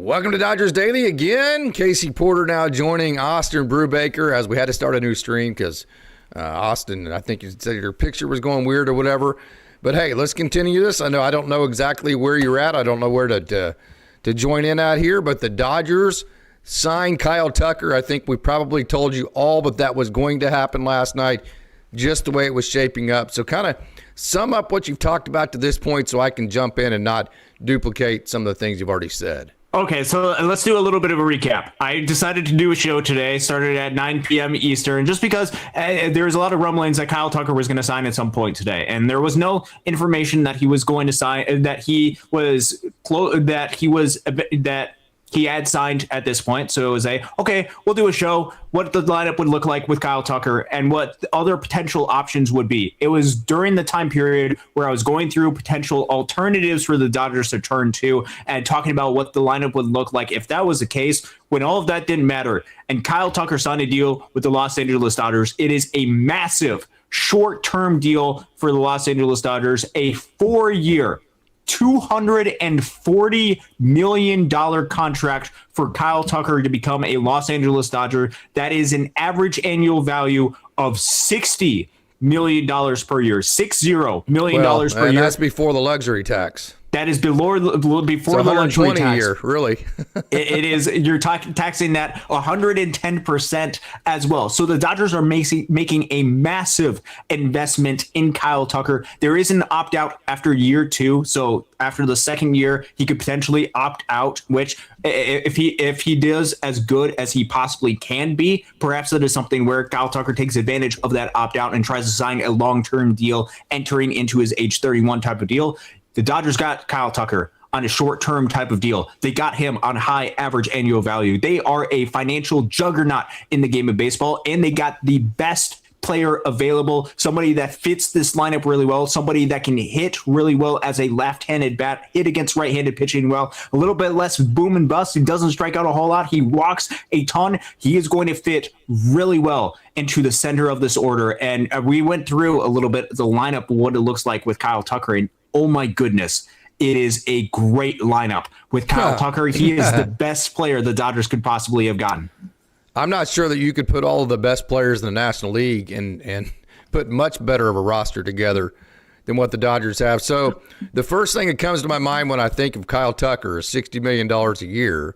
Welcome to Dodgers Daily again. Casey Porter now joining Austin Brubaker as we had to start a new stream because Austin, I think you said your picture was going weird or whatever. But hey, let's continue this. I don't know exactly where you're at. I don't know where to join in out here, but the Dodgers signed Kyle Tucker. I think we probably told you all, but that was going to happen last night, just the way it was shaping up. So kind of sum up what you've talked about to this point so I can jump in and not duplicate some of the things you've already said. Okay, so let's do a little bit of a recap. I decided to do a show today, started at 9 p.m. Eastern, just because there was a lot of rumblings that Kyle Tucker was going to sign at some point today, and there was no information that he was going to sign, that he had signed at this point. So it was okay, we'll do a show, what the lineup would look like with Kyle Tucker and what the other potential options would be. It was during the time period where I was going through potential alternatives for the Dodgers to turn to and talking about what the lineup would look like if that was the case, when all of that didn't matter. And Kyle Tucker signed a deal with the Los Angeles Dodgers. It is a massive short-term deal for the Los Angeles Dodgers, a 4-year, $240 million contract for Kyle Tucker to become a Los Angeles Dodger. That is an average annual value of $60 million per year. $60 million per year. That's before the luxury tax. That is before the luxury tax. A year, really. It is. You're taxing that 110% as well. So the Dodgers are making a massive investment in Kyle Tucker. There is an opt out after year 2. So after the second year, he could potentially opt out, which if he does as good as he possibly can be, perhaps that is something where Kyle Tucker takes advantage of that opt out and tries to sign a long-term deal entering into his age 31 type of deal. The Dodgers got Kyle Tucker on a short-term type of deal. They got him on high average annual value. They are a financial juggernaut in the game of baseball, and they got the best player available, somebody that fits this lineup really well, somebody that can hit really well as a left-handed bat, hit against right-handed pitching well, a little bit less boom and bust. He doesn't strike out a whole lot. He walks a ton. He is going to fit really well into the center of this order. And we went through a little bit the lineup, what it looks like with Kyle Tucker, and oh my goodness, it is a great lineup with Kyle Tucker. He is the best player the Dodgers could possibly have gotten. I'm not sure that you could put all of the best players in the National League and put much better of a roster together than what the Dodgers have. So the first thing that comes to my mind when I think of Kyle Tucker is $60 million a year,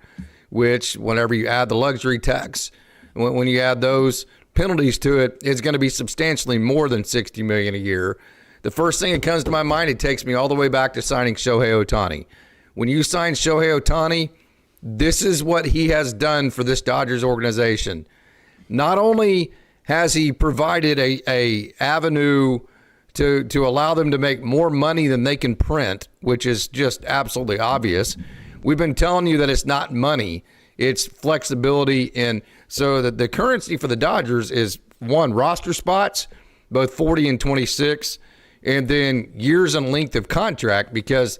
which whenever you add the luxury tax, when you add those penalties to it, it's going to be substantially more than $60 million a year. The first thing that comes to my mind, it takes me all the way back to signing Shohei Ohtani. When you sign Shohei Ohtani, this is what he has done for this Dodgers organization. Not only has he provided a avenue to allow them to make more money than they can print, which is just absolutely obvious. We've been telling you that it's not money, it's flexibility. And so the currency for the Dodgers is, one, roster spots, both 40 and 26, and then years and length of contract, because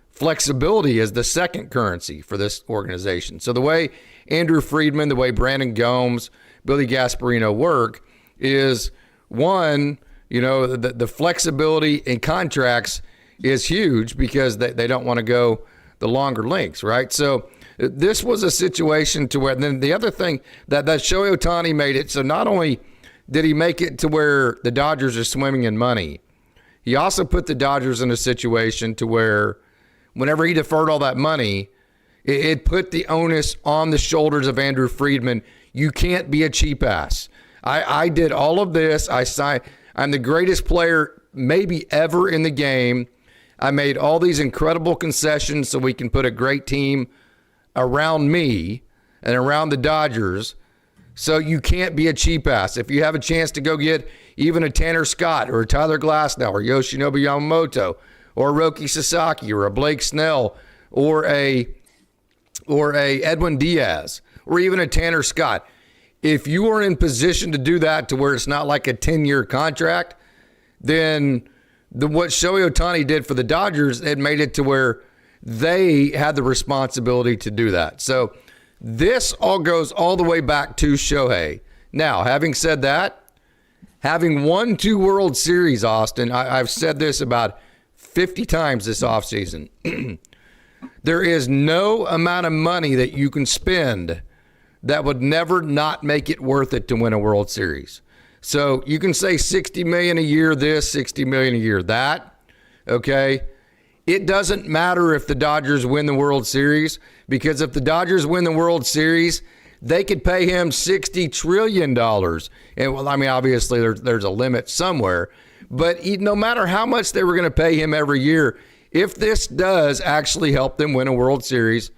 flexibility is the second currency for this organization. So the way Andrew Friedman, the way Brandon Gomes, Billy Gasparino work is, one, the flexibility in contracts is huge because they don't want to go the longer lengths, right? So this was a situation to where, then the other thing that Shohei Ohtani made it, so not only did he make it to where the Dodgers are swimming in money, he also put the Dodgers in a situation to where whenever he deferred all that money, it put the onus on the shoulders of Andrew Friedman. You can't be a cheap ass. I did all of this. I'm the greatest player maybe ever in the game. I made all these incredible concessions so we can put a great team around me and around the Dodgers. So you can't be a cheap ass. If you have a chance to go get even a Tanner Scott or a Tyler Glasnow or Yoshinobu Yamamoto or a Roki Sasaki or a Blake Snell or a Edwin Diaz or even a Tanner Scott, if you are in position to do that to where it's not like a 10-year contract, then what Shohei Ohtani did for the Dodgers, it made it to where they had the responsibility to do that. So this all goes all the way back to Shohei. Now, having said that, having won 2 World Series, Austin, I've said this about 50 times this offseason. There is no amount of money that you can spend that would never not make it worth it to win a World Series. So you can say $60 million a year this, $60 million a year that, okay? It doesn't matter if the Dodgers win the World Series, because if the Dodgers win the World Series, they could pay him $60 trillion. And well, I mean, obviously there's a limit somewhere, but no matter how much they were going to pay him every year, if this does actually help them win a World Series,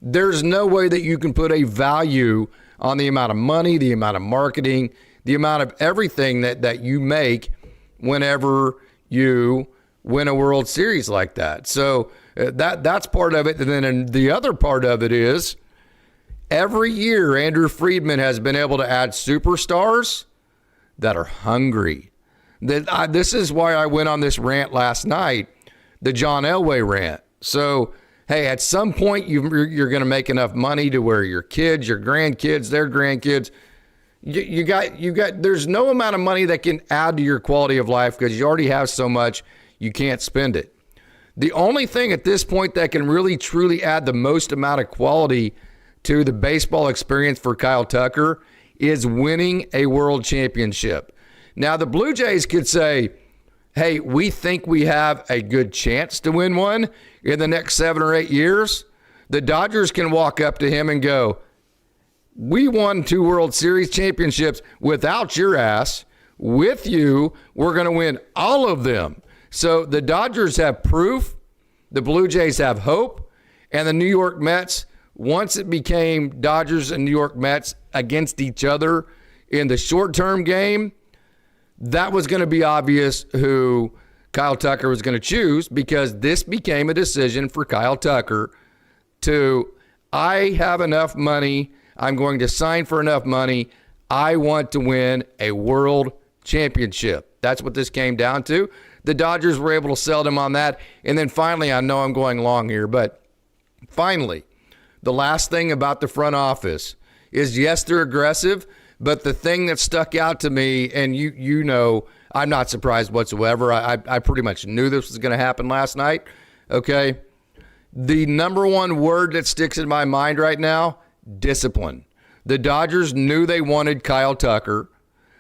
there's no way that you can put a value on the amount of money, the amount of marketing, the amount of everything that you make whenever you win a World Series like that. So that's part of it. And then the other part of it is every year Andrew Friedman has been able to add superstars that are hungry. This is why I went on this rant last night, the John Elway rant. So, hey, at some point you're going to make enough money to where your kids, your grandkids, their grandkids, you got. There's no amount of money that can add to your quality of life because you already have so much you can't spend it. The only thing at this point that can really truly add the most amount of quality to the baseball experience for Kyle Tucker is winning a world championship. Now the Blue Jays could say, hey, we think we have a good chance to win one in the next 7 or 8 years. The Dodgers can walk up to him and go, we won 2 World Series championships without your ass. With you, we're going to win all of them. So the Dodgers have proof, the Blue Jays have hope, and the New York Mets, once it became Dodgers and New York Mets against each other in the short-term game, that was going to be obvious who Kyle Tucker was going to choose, because this became a decision for Kyle Tucker to, I have enough money, I'm going to sign for enough money, I want to win a world championship. That's what this came down to. The Dodgers were able to sell them on that. And then finally, I know I'm going long here, but finally, the last thing about the front office is, yes, they're aggressive, but the thing that stuck out to me, and you know, I'm not surprised whatsoever. I pretty much knew this was going to happen last night, okay? The number one word that sticks in my mind right now, discipline. The Dodgers knew they wanted Kyle Tucker.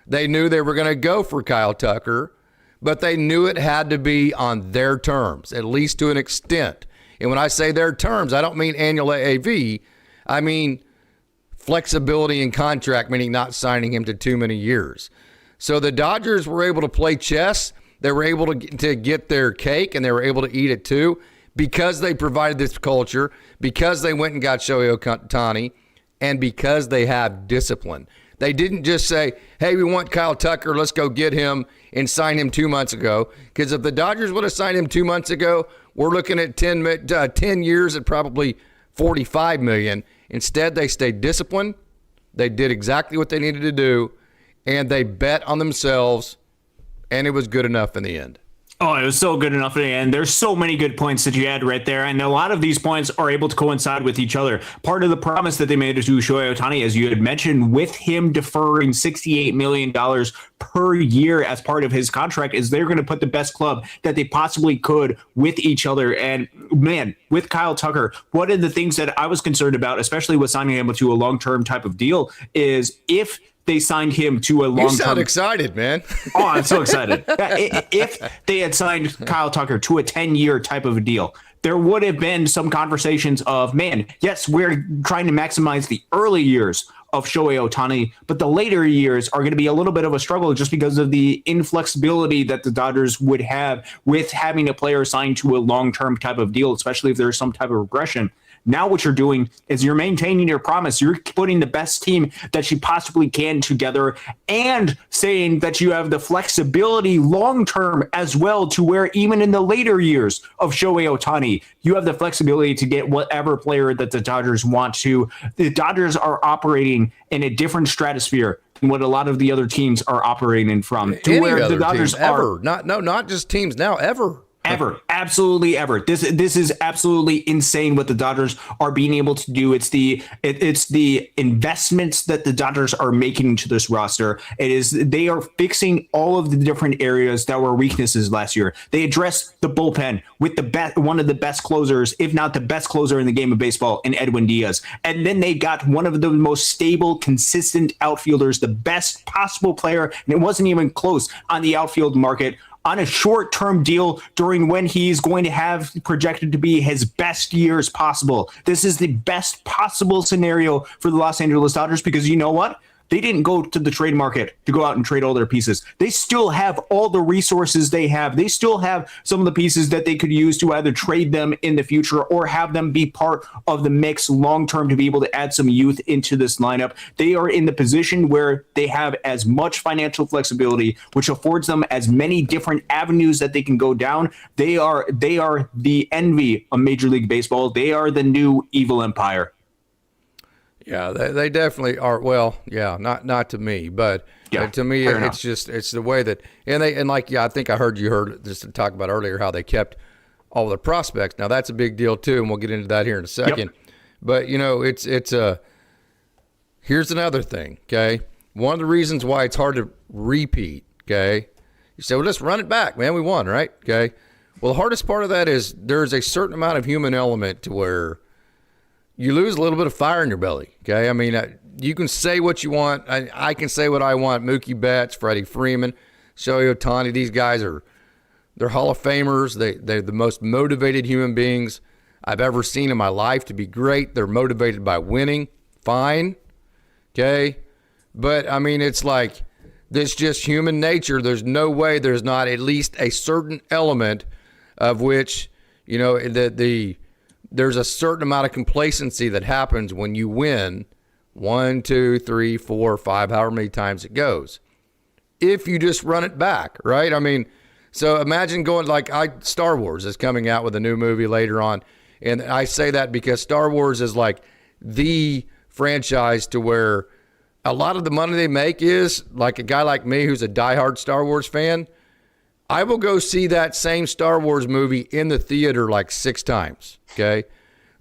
They knew they were going to go for Kyle Tucker, but they knew it had to be on their terms, at least to an extent. And when I say their terms, I don't mean annual AAV. I mean flexibility in contract, meaning not signing him to too many years. So the Dodgers were able to play chess. They were able to get their cake, and they were able to eat it too, because they provided this culture, because they went and got Shohei Ohtani, and because they have discipline. They didn't just say, hey, we want Kyle Tucker, let's go get him and sign him 2 months ago. Because if the Dodgers would have signed him 2 months ago, we're looking at 10 years at probably $45 million. Instead, they stayed disciplined. They did exactly what they needed to do, and they bet on themselves, and it was good enough in the end. Oh, it was so good enough in the end. There's so many good points that you had right there, and a lot of these points are able to coincide with each other. Part of the promise that they made to Shohei Ohtani, as you had mentioned, with him deferring $68 million per year as part of his contract, is they're going to put the best club that they possibly could with each other. And man, with Kyle Tucker, one of the things that I was concerned about, especially with signing him to a long-term type of deal, is if they signed him to a long-term... You sound excited, man. Oh, I'm so excited. If they had signed Kyle Tucker to a 10-year type of a deal, there would have been some conversations of, man, yes, we're trying to maximize the early years of Shohei Ohtani, but the later years are going to be a little bit of a struggle just because of the inflexibility that the Dodgers would have with having a player signed to a long-term type of deal, especially if there's some type of regression. Now what you're doing is you're maintaining your promise. You're putting the best team that you possibly can together, and saying that you have the flexibility long-term as well, to where even in the later years of Shohei Ohtani, you have the flexibility to get whatever player that the Dodgers want to. The Dodgers are operating in a different stratosphere than what a lot of the other teams are operating in from. To Any where other the Dodgers team, ever. Not just teams now, ever. Ever. Absolutely ever. This is absolutely insane what the Dodgers are being able to do. It's the investments that the Dodgers are making into this roster. They are fixing all of the different areas that were weaknesses last year. They addressed the bullpen with one of the best closers, if not the best closer in the game of baseball, in Edwin Diaz. And then they got one of the most stable, consistent outfielders, the best possible player, and it wasn't even close on the outfield market, on a short-term deal during when he's going to have projected to be his best years possible. This is the best possible scenario for the Los Angeles Dodgers, because you know what? They didn't go to the trade market to go out and trade all their pieces. They still have all the resources they have. They still have some of the pieces that they could use to either trade them in the future or have them be part of the mix long-term to be able to add some youth into this lineup. They are in the position where they have as much financial flexibility, which affords them as many different avenues that they can go down. They are the envy of Major League Baseball. They are the new evil empire. Yeah, they definitely are. Well, yeah, not to me, but to me, it's the way that I think I heard just to talk about earlier how they kept all the prospects. Now that's a big deal too, and we'll get into that here in a second. Yep. But here's another thing. Okay, one of the reasons why it's hard to repeat. Okay, you say, well, let's run it back, man. We won, right? Okay. Well, the hardest part of that is there's a certain amount of human element to where you lose a little bit of fire in your belly, okay? I mean, you can say what you want. I can say what I want. Mookie Betts, Freddie Freeman, Shohei Ohtani, these guys they're Hall of Famers. They're the most motivated human beings I've ever seen in my life to be great. They're motivated by winning. Fine, okay? But, I mean, it's like this just human nature. There's no way there's not at least a certain element of which, there's a certain amount of complacency that happens when you win 1, 2, 3, 4, 5, however many times it goes. If you just run it back, right? I mean, so imagine going Star Wars is coming out with a new movie later on. And I say that because Star Wars is like the franchise to where a lot of the money they make is like a guy like me who's a diehard Star Wars fan. I will go see that same Star Wars movie in the theater like 6 times, okay?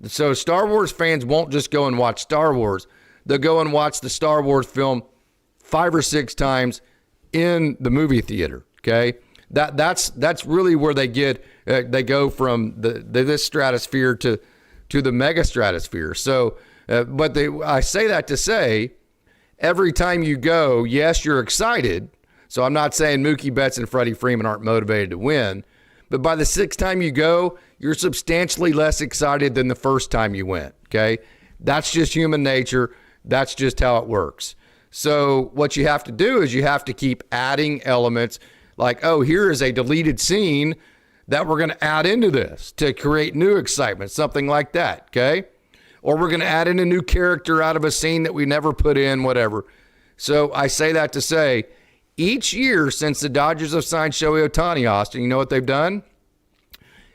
So Star Wars fans won't just go and watch Star Wars. They'll go and watch the Star Wars film 5 or 6 times in the movie theater, okay? That's really where they go from this stratosphere to the mega stratosphere. So, I say that to say, every time you go, yes, you're excited. So I'm not saying Mookie Betts and Freddie Freeman aren't motivated to win, but by the 6th time you go, you're substantially less excited than the first time you went, okay? That's just human nature. That's just how it works. So what you have to do is you have to keep adding elements like, oh, here is a deleted scene that we're going to add into this to create new excitement, something like that, okay? Or we're going to add in a new character out of a scene that we never put in, whatever. So I say that to say, each year since the Dodgers have signed Shohei Ohtani, Austin, you know what they've done?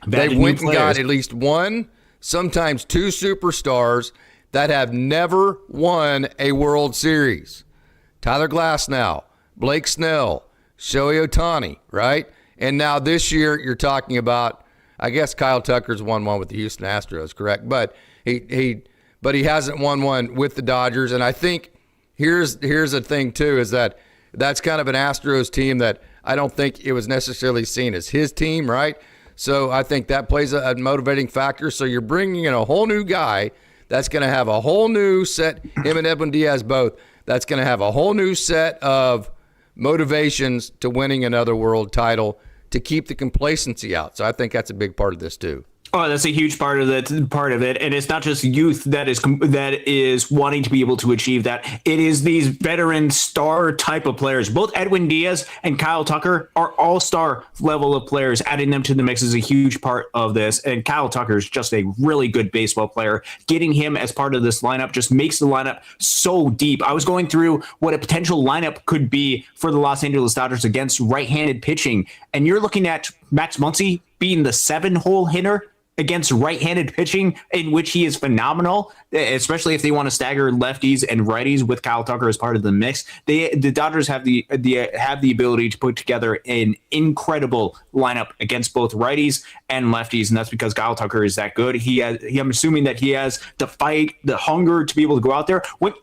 They went and got at least 1, sometimes 2 superstars that have never won a World Series. Tyler Glasnow, Blake Snell, Shohei Ohtani, right? And now this year you're talking about, I guess Kyle Tucker's won one with the Houston Astros, correct? But he hasn't won one with the Dodgers. And I think here's the thing too, is that's kind of an Astros team that I don't think it was necessarily seen as his team, right? So I think that plays a motivating factor. So you're bringing in a whole new guy that's going to have a whole new set, him and Edwin Diaz both, that's going to have a whole new set of motivations to winning another world title to keep the complacency out. So I think that's a big part of this too. Oh, that's a huge part of it, and it's not just youth that is wanting to be able to achieve that. It is these veteran star type of players. Both Edwin Diaz and Kyle Tucker are all-star level of players. Adding them to the mix is a huge part of this. And Kyle Tucker is just a really good baseball player. Getting him as part of this lineup just makes the lineup so deep. I was going through what a potential lineup could be for the Los Angeles Dodgers against right-handed pitching, and you're looking at Max Muncy being the 7-hole hitter. against right-handed pitching, in which he is phenomenal, especially if they want to stagger lefties and righties with Kyle Tucker as part of the mix. The Dodgers have the ability to put together an incredible lineup against both righties and lefties, and that's because Kyle Tucker is that good. I'm assuming that he has the fight, the hunger to be able to go out there. When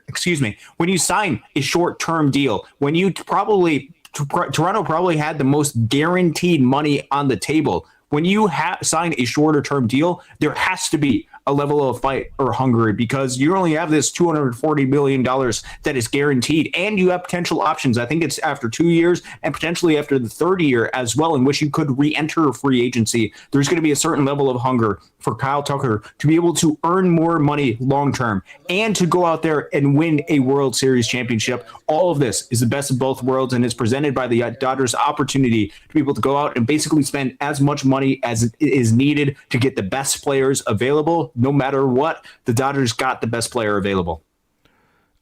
excuse me, when you sign a short-term deal, when you Toronto probably had the most guaranteed money on the table. When you sign a shorter term deal, there has to be a level of fight or hunger, because you only have this $240 million that is guaranteed, and you have potential options. I think it's after 2 years and potentially after the third year as well, in which you could re-enter free agency. There's going to be a certain level of hunger for Kyle Tucker to be able to earn more money long term and to go out there and win a World Series championship. All of this is the best of both worlds, and is presented by the Dodgers' opportunity to be able to go out and basically spend as much money as is needed to get the best players available. No matter what, the Dodgers got the best player available.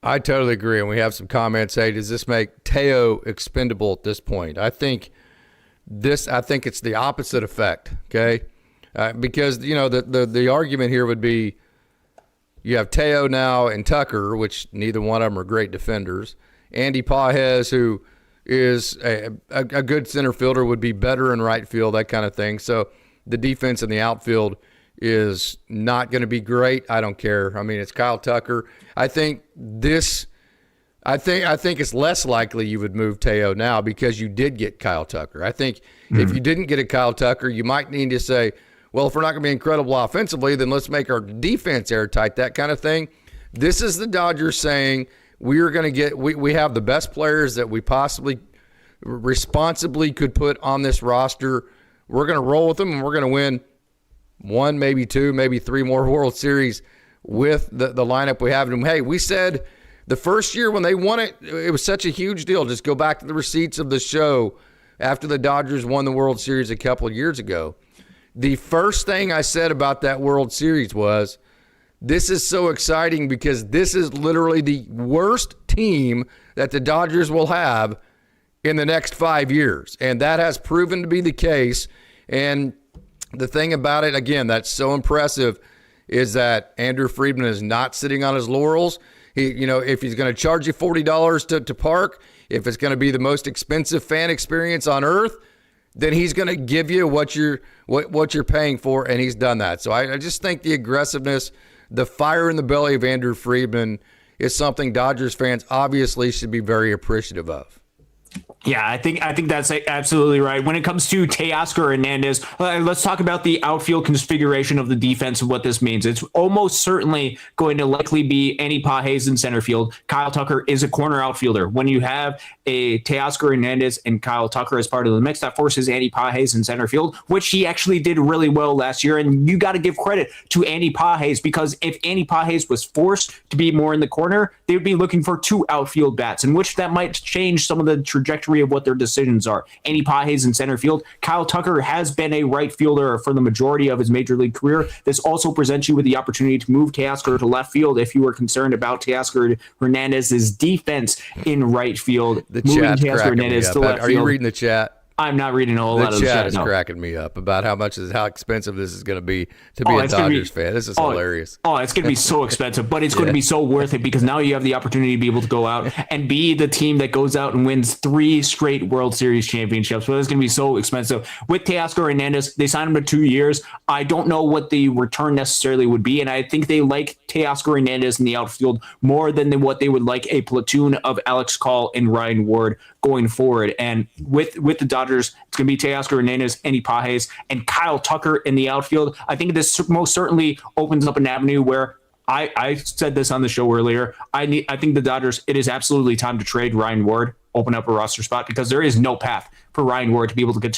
I totally agree. And we have some comments. Hey, does this make Teo expendable at this point? I think it's the opposite effect. Okay. Because, the argument here would be you have Teo now and Tucker, which neither one of them are great defenders. Andy Pages, who is a good center fielder, would be better in right field, that kind of thing. So the defense in the outfield is not going to be great. I don't care. I mean, it's Kyle Tucker. I think it's less likely you would move Teo now because you did get Kyle Tucker. I think if you didn't get a Kyle Tucker, you might need to say, well, if we're not going to be incredible offensively, then let's make our defense airtight, that kind of thing. This is the Dodgers saying we have the best players that we possibly responsibly could put on this roster. We're going to roll with them, and we're going to win one, maybe two, maybe three more World Series with the lineup we have. And hey, we said the first year when they won it, it was such a huge deal. Just go back to the receipts of the show after the Dodgers won the World Series a couple of years ago. The first thing I said about that World Series was, this is so exciting because this is literally the worst team that the Dodgers will have in the next 5 years. And that has proven to be the case. And the thing about it, again, that's so impressive, is that Andrew Friedman is not sitting on his laurels. If he's going to charge you $40 to park, if it's going to be the most expensive fan experience on earth, then he's going to give you what you're paying for, and he's done that. So I just think the aggressiveness, the fire in the belly of Andrew Friedman is something Dodgers fans obviously should be very appreciative of. Yeah, I think that's absolutely right. When it comes to Teoscar Hernandez, let's talk about the outfield configuration of the defense and what this means. It's almost certainly going to likely be Andy Pages in center field. Kyle Tucker is a corner outfielder. When you have a Teoscar Hernandez and Kyle Tucker as part of the mix, that forces Andy Pages in center field, which he actually did really well last year. And you got to give credit to Andy Pages, because if Andy Pages was forced to be more in the corner, they would be looking for two outfield bats, in which that might change some of the trajectory of what their decisions are. Andy Pages in center field. Kyle Tucker has been a right fielder for the majority of his major league career. This also presents you with the opportunity to move Teoscar to left field if you were concerned about Teoscar Hernandez's defense in right field. The chat's cracking me up. Are you reading the chat? I'm not reading a whole lot of the chat. The chat is cracking me up about how expensive this is going to be to be a Dodgers fan. This is hilarious. It's going to be so expensive, but it's going to be so worth it, because now you have the opportunity to be able to go out and be the team that goes out and wins 3 straight World Series championships. But it's going to be so expensive. With Teoscar Hernandez, they signed him to 2 years. I don't know what the return necessarily would be, and I think they like Teoscar Hernandez in the outfield more than what they would like a platoon of Alex Call and Ryan Ward going forward. And with the Dodgers, it's going to be Teoscar Hernandez, Andy Pages, and Kyle Tucker in the outfield. I think this most certainly opens up an avenue where I said this on the show earlier. I think the Dodgers, it is absolutely time to trade Ryan Ward, open up a roster spot, because there is no path for Ryan Ward to be able to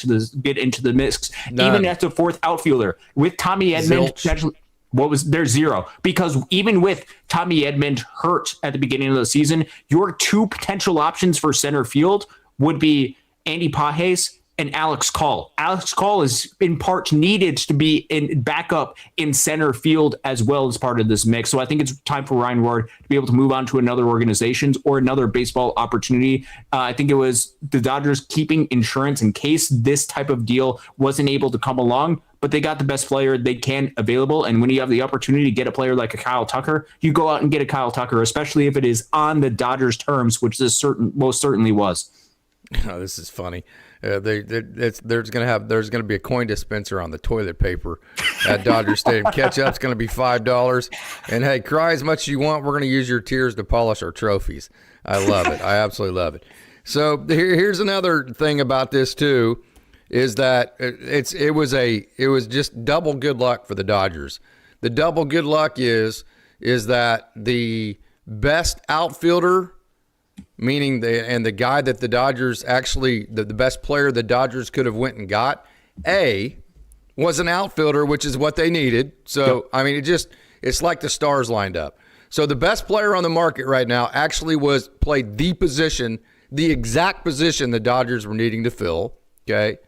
get into the mix. None. Even as the fourth outfielder with Tommy Edman. There's zero, because even with Tommy Edman hurt at the beginning of the season, your 2 potential options for center field would be Andy Pages and Alex Call. Alex Call is in part needed to be in backup in center field as well as part of this mix. So I think it's time for Ryan Ward to be able to move on to another organization or another baseball opportunity. I think it was the Dodgers keeping insurance in case this type of deal wasn't able to come along, but they got the best player they can available. And when you have the opportunity to get a player like a Kyle Tucker, you go out and get a Kyle Tucker, especially if it is on the Dodgers terms, which this most certainly was. Oh, this is funny. There's going to be a coin dispenser on the toilet paper at Dodger Stadium. Ketchup's going to be $5. And hey, cry as much as you want. We're going to use your tears to polish our trophies. I love it. I absolutely love it. So here's another thing about this too, is that it was just double good luck for the Dodgers. The double good luck is that the best outfielder, meaning the guy that the Dodgers actually, the best player the Dodgers could have went and got, was an outfielder, which is what they needed. So, I mean, it's like the stars lined up. So the best player on the market right now actually played the exact position the Dodgers were needing to fill, okay?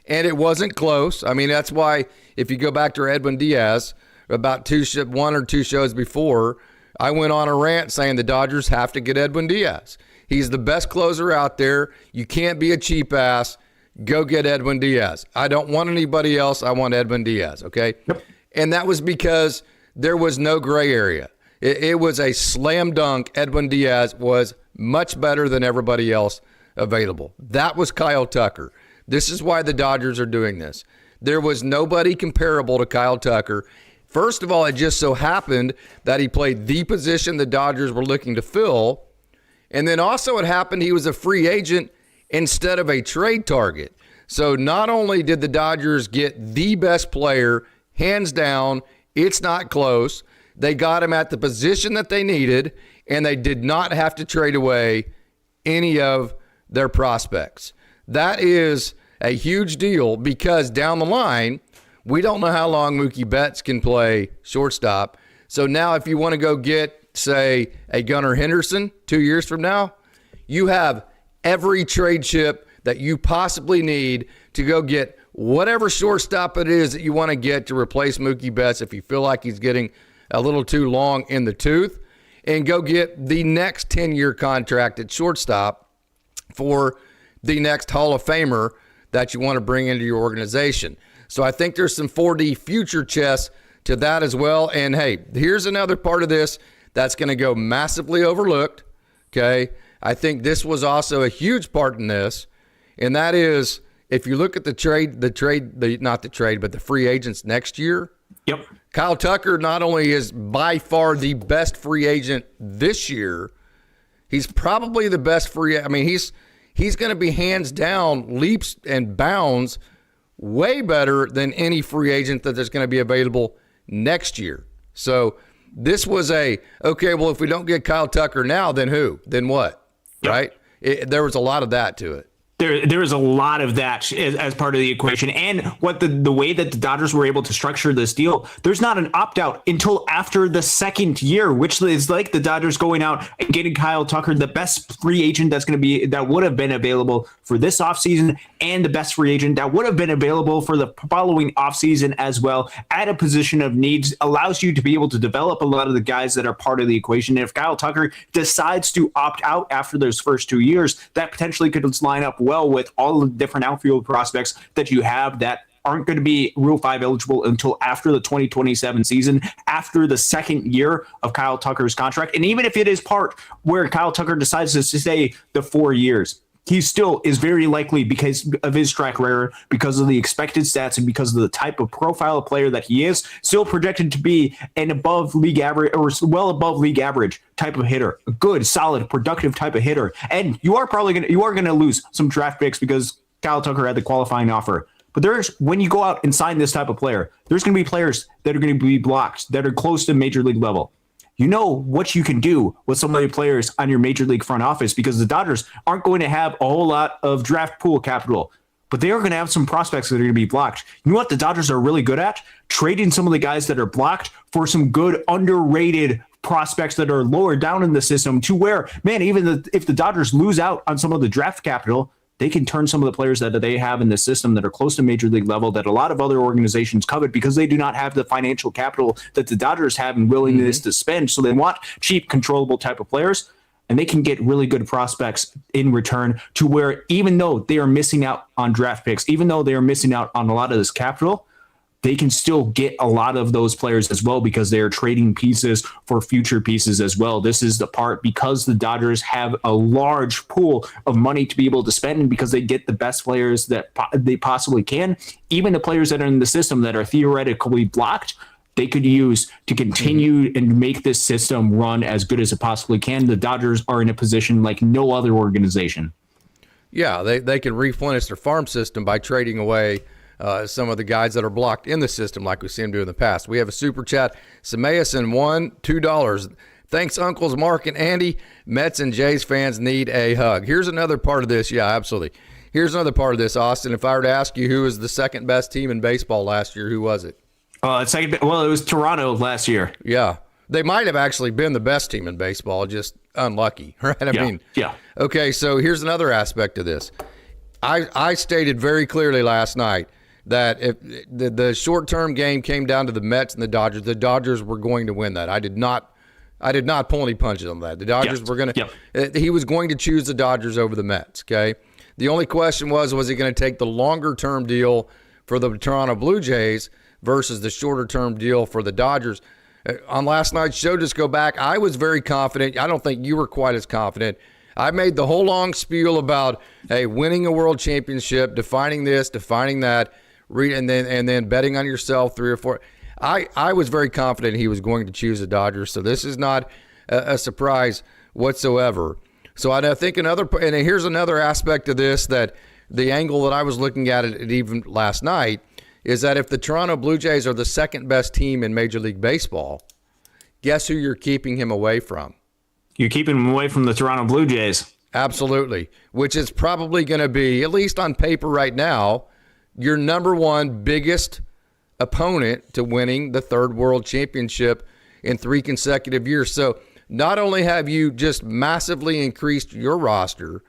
And it wasn't close. I mean, that's why if you go back to Edwin Diaz, about one or two shows before, I went on a rant saying the Dodgers have to get Edwin Diaz. He's the best closer out there. You can't be a cheap ass. Go get Edwin Diaz. I don't want anybody else. I want Edwin Diaz, okay? Yep. And that was because there was no gray area. It was a slam dunk. Edwin Diaz was much better than everybody else available. That was Kyle Tucker. This is why the Dodgers are doing this. There was nobody comparable to Kyle Tucker. First of all, it just so happened that he played the position the Dodgers were looking to fill. And then also it happened he was a free agent instead of a trade target. So not only did the Dodgers get the best player, hands down, it's not close. They got him at the position that they needed, and they did not have to trade away any of their prospects. That is a huge deal because down the line, we don't know how long Mookie Betts can play shortstop. So now if you want to go get, say, a Gunnar Henderson 2 years from now, you have every trade chip that you possibly need to go get whatever shortstop it is that you want to get to replace Mookie Betts if you feel like he's getting a little too long in the tooth, and go get the next 10-year contract at shortstop for the next Hall of Famer that you want to bring into your organization. So I think there's some 4D future chess to that as well. And hey, here's another part of this that's going to go massively overlooked. Okay. I think this was also a huge part in this. And that is, if you look at the free agents next year. Yep. Kyle Tucker not only is by far the best free agent this year, he's probably the best he's going to be hands down leaps and bounds way better than any free agent that is going to be available next year. So this was okay, well, if we don't get Kyle Tucker now, then who? Then what? Yep. Right? There was a lot of that to it. There is a lot of that as part of the equation. And what the way that the Dodgers were able to structure this deal, there's not an opt-out until after the second year, which is like the Dodgers going out and getting Kyle Tucker, the best free agent that would have been available for this offseason, and the best free agent that would have been available for the following offseason as well, at a position of needs, allows you to be able to develop a lot of the guys that are part of the equation. And if Kyle Tucker decides to opt out after those first 2 years, that potentially could line up well with all the different outfield prospects that you have that aren't going to be Rule 5 eligible until after the 2027 season, after the second year of Kyle Tucker's contract. And even if it is part where Kyle Tucker decides to stay the 4 years, he still is very likely, because of his track record, because of the expected stats, and because of the type of profile of player that he is, still projected to be an above league average, or well above league average type of hitter, a good, solid, productive type of hitter. And you are going to lose some draft picks because Kyle Tucker had the qualifying offer. But when you go out and sign this type of player, there's going to be players that are going to be blocked that are close to major league level. You know what you can do with some of the players on your major league front office, because the Dodgers aren't going to have a whole lot of draft pool capital, but they are going to have some prospects that are going to be blocked. You know what the Dodgers are really good at? Trading some of the guys that are blocked for some good underrated prospects that are lower down in the system, to where, man, even if the Dodgers lose out on some of the draft capital, they can turn some of the players that they have in the system that are close to major league level that a lot of other organizations covet because they do not have the financial capital that the Dodgers have and willingness to spend. So they want cheap, controllable type of players, and they can get really good prospects in return to where even though they are missing out on draft picks, even though they are missing out on a lot of this capital, they can still get a lot of those players as well because they are trading pieces for future pieces as well. This is the part because the Dodgers have a large pool of money to be able to spend and because they get the best players that they possibly can. Even the players that are in the system that are theoretically blocked, they could use to continue and make this system run as good as it possibly can. The Dodgers are in a position like no other organization. Yeah, they can replenish their farm system by trading away some of the guys that are blocked in the system like we see them do in the past. We have a super chat. Samayason won $2. Thanks, Uncles Mark and Andy. Mets and Jays fans need a hug. Here's another part of this. Yeah, absolutely. Here's another part of this, Austin. If I were to ask you who was the second best team in baseball last year, who was it? It was Toronto last year. Yeah. They might have actually been the best team in baseball, just unlucky, right? I mean, okay, so here's another aspect of this. I stated very clearly last night that if the short-term game came down to the Mets and the Dodgers were going to win that. I did not pull any punches on that. The Dodgers were going to he was going to choose the Dodgers over the Mets, okay? The only question was he going to take the longer-term deal for the Toronto Blue Jays versus the shorter-term deal for the Dodgers? On last night's show, just go back, I was very confident. I don't think you were quite as confident. I made the whole long spiel about, hey, winning a world championship, defining this, defining that, and then betting on yourself 3 or 4. I was very confident he was going to choose the Dodgers, so this is not a surprise whatsoever. So I think and here's another aspect of this, that the angle that I was looking at it even last night is that if the Toronto Blue Jays are the second best team in Major League Baseball, guess who you're keeping him away from? You're keeping him away from the Toronto Blue Jays. Absolutely, which is probably going to be, at least on paper right now, your number one biggest opponent to winning the third world championship in 3 consecutive years. So not only have you just massively increased your roster,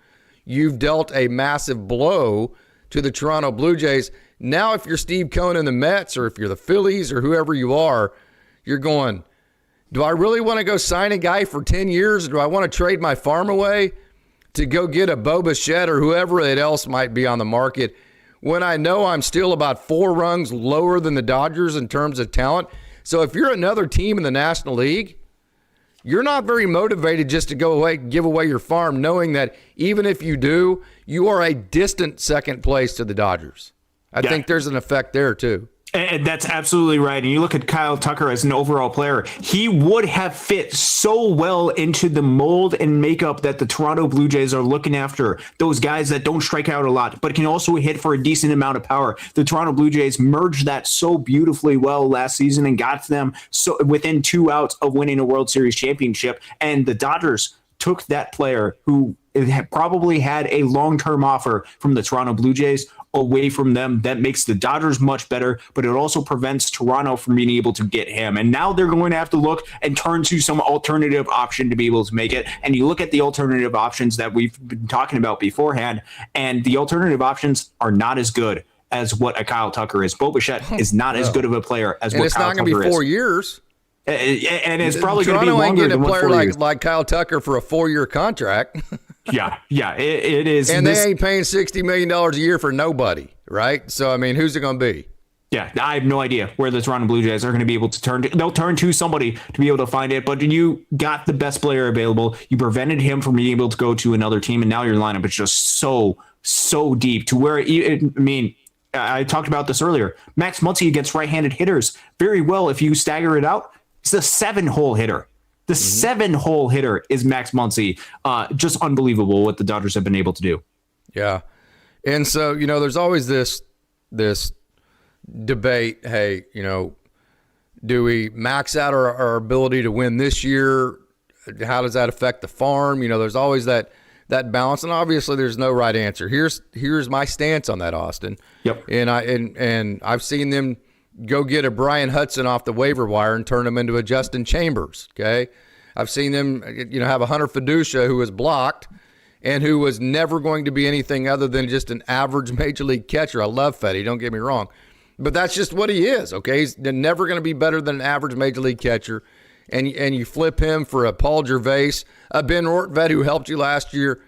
you've dealt a massive blow to the Toronto Blue Jays. Now, if you're Steve Cohen and the Mets, or if you're the Phillies, or whoever you are, you're going, do I really want to go sign a guy for 10 years? Or do I want to trade my farm away to go get a Bo Bichette or whoever else might be on the market when I know I'm still about 4 rungs lower than the Dodgers in terms of talent? So if you're another team in the National League, you're not very motivated just to go away, give away your farm, knowing that even if you do, you are a distant second place to the Dodgers. I think there's an effect there too. And that's absolutely right. And you look at Kyle Tucker as an overall player, he would have fit so well into the mold and makeup that the Toronto Blue Jays are looking after. Those guys that don't strike out a lot, but can also hit for a decent amount of power. The Toronto Blue Jays merged that so beautifully well last season and got them so within 2 outs of winning a World Series championship. And the Dodgers took that player who probably had a long-term offer from the Toronto Blue Jays away from them. That makes the Dodgers much better, but it also prevents Toronto from being able to get him. And now they're going to have to look and turn to some alternative option to be able to make it. And you look at the alternative options that we've been talking about beforehand, and the alternative options are not as good as what a Kyle Tucker is. Bo Bichette is not as good of a player as what Kyle Tucker is. And it's not going to be 4 years. And it's probably going to be longer than 4 years. Toronto ain't getting a player like Kyle Tucker for a 4-year contract. It is. And they ain't paying $60 million a year for nobody, right? So, I mean, who's it going to be? Yeah, I have no idea where the Toronto Blue Jays are going to be able to turn to. They'll turn to somebody to be able to find it, but you got the best player available. You prevented him from being able to go to another team, and now your lineup is just so deep to where, I talked about this earlier. Max Muncy against right-handed hitters, very well, if you stagger it out, it's a 7-hole hitter. The 7-hole hitter is Max Muncy. Just unbelievable what the Dodgers have been able to do. Yeah. And so, there's always this debate, hey, do we max out our ability to win this year? How does that affect the farm? There's always that balance, and obviously there's no right answer. Here's my stance on that, Austin. Yep. And I've seen them go get a Brian Hudson off the waiver wire and turn him into a Justin Chambers, okay? I've seen them, have a Hunter Fiducia who was blocked and who was never going to be anything other than just an average major league catcher. I love Fetty, don't get me wrong. But that's just what he is, okay? He's never going to be better than an average major league catcher. And you flip him for a Paul Gervais, a Ben Ortvedt who helped you last year,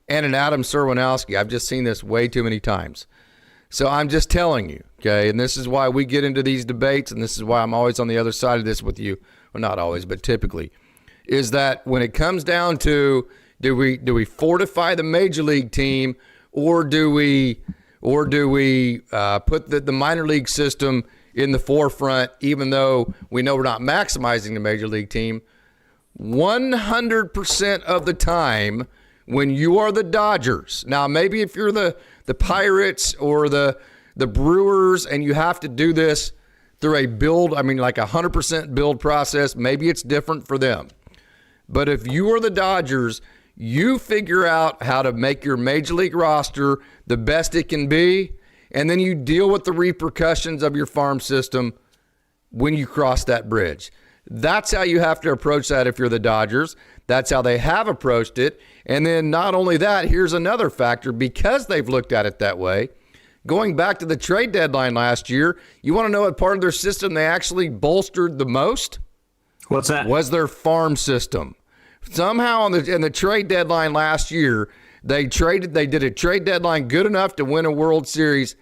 and an Adam Serwinowski. I've just seen this way too many times. So I'm just telling you, okay? And this is why we get into these debates, and this is why I'm always on the other side of this with you. Well, not always, but typically, is that when it comes down to do we fortify the major league team, or do we put the minor league system in the forefront, even though we know we're not maximizing the major league team? 100% of the time, when you are the Dodgers, now maybe if you're the Pirates or the Brewers and you have to do this through a build, like 100% build process, maybe it's different for them. But if you are the Dodgers, you figure out how to make your major league roster the best it can be, and then you deal with the repercussions of your farm system when you cross that bridge. That's how you have to approach that if you're the Dodgers. That's how they have approached it. And then not only that, here's another factor, because they've looked at it that way. Going back to the trade deadline last year, you want to know what part of their system they actually bolstered the most? What's that? Was their farm system. Somehow in the trade deadline last year, they did a trade deadline good enough to win a World Series.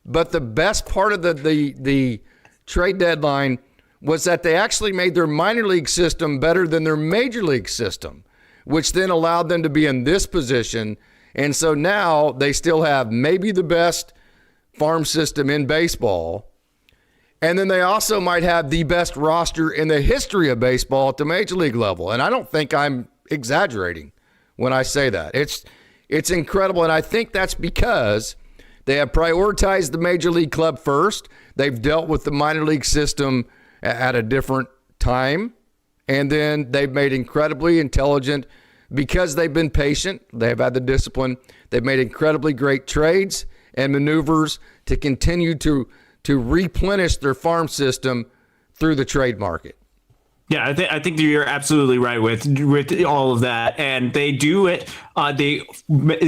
But the best part of the trade deadline was that they actually made their minor league system better than their major league system, which then allowed them to be in this position. And so now they still have maybe the best farm system in baseball. And then they also might have the best roster in the history of baseball at the major league level. And I don't think I'm exaggerating when I say that. It's incredible. And I think that's because they have prioritized the major league club first. They've dealt with the minor league system at a different time. And then they've made incredibly intelligent, because they've been patient, they've had the discipline, they've made incredibly great trades and maneuvers to continue to replenish their farm system through the trade market. Yeah, I think you're absolutely right with all of that, and they do it. They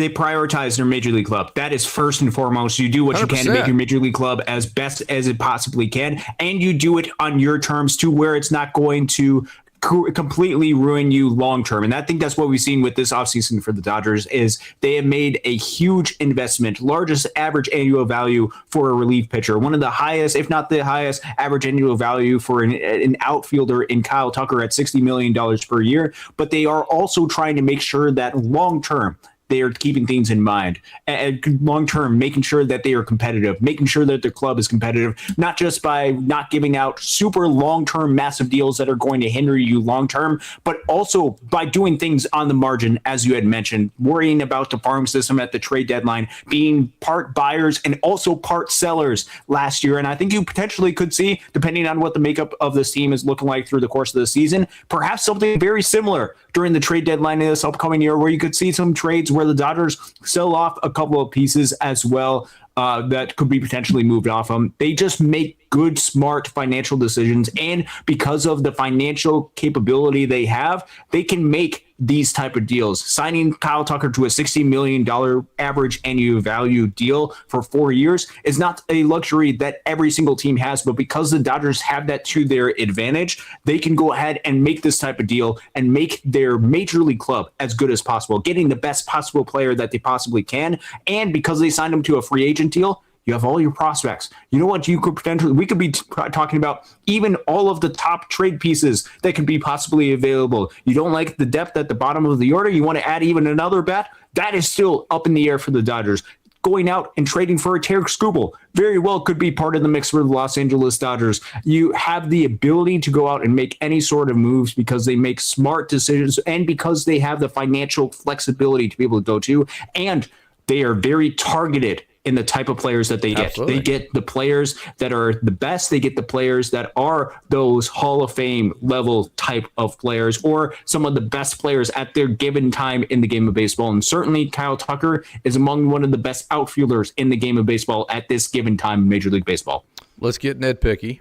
prioritize their major league club. That is first and foremost. You do what 100%. You can to make your major league club as best as it possibly can, and you do it on your terms to where it's not going to completely ruin you long term. And I think that's what we've seen with this offseason for the Dodgers is they have made a huge investment, largest average annual value for a relief pitcher, one of the highest, if not the highest average annual value for an outfielder in Kyle Tucker at $60 million per year. But they are also trying to make sure that long term they are keeping things in mind, and long-term, making sure that they are competitive, making sure that their club is competitive, not just by not giving out super long-term massive deals that are going to hinder you long-term, but also by doing things on the margin, as you had mentioned, worrying about the farm system at the trade deadline, being part buyers and also part sellers last year. And I think you potentially could see, depending on what the makeup of this team is looking like through the course of the season, perhaps something very similar during the trade deadline in this upcoming year, where you could see some trades where the Dodgers sell off a couple of pieces as well that could be potentially moved off them. They just make good, smart financial decisions. And because of the financial capability they have, they can make these type of deals. Signing Kyle Tucker to a $60 million average annual value deal for 4 years is not a luxury that every single team has, but because the Dodgers have that to their advantage, they can go ahead and make this type of deal and make their major league club as good as possible, getting the best possible player that they possibly can. And because they signed him to a free agent deal, you have all your prospects. You know what? You could potentially, we could be talking about even all of the top trade pieces that could be possibly available. You don't like the depth at the bottom of the order. You want to add even another bat. That is still up in the air for the Dodgers. Going out and trading for a Tarek Skubal very well could be part of the mix for the Los Angeles Dodgers. You have the ability to go out and make any sort of moves because they make smart decisions and because they have the financial flexibility to be able to go to, and they are very targeted in the type of players that they get. Absolutely. They get the players that are the best. They get the players that are those Hall of Fame level type of players, or some of the best players at their given time in the game of baseball. And certainly Kyle Tucker is among one of the best outfielders in the game of baseball at this given time in Major League Baseball. Let's get nitpicky.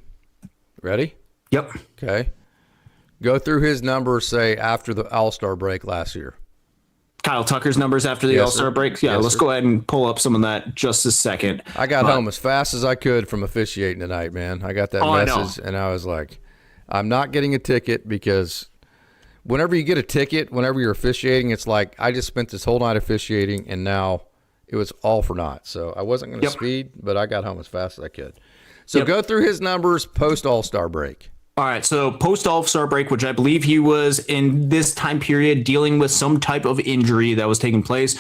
Ready? Yep. Okay. Go through his numbers, say, after the All-Star break last year. Kyle Tucker's numbers after the Yes, All-Star sir. break? Yeah, Yes, let's sir. go ahead and pull up some of that just a second. I got home as fast as I could from officiating tonight, man. I got that Oh, I know. message, and I was like, I'm not getting a ticket, because whenever you get a ticket, whenever you're officiating, it's like, I just spent this whole night officiating, and now it was all for naught. So I wasn't going to speed, but I got home as fast as I could. So go through his numbers post All-Star break. All right, so post All-Star break, which I believe he was in this time period dealing with some type of injury that was taking place.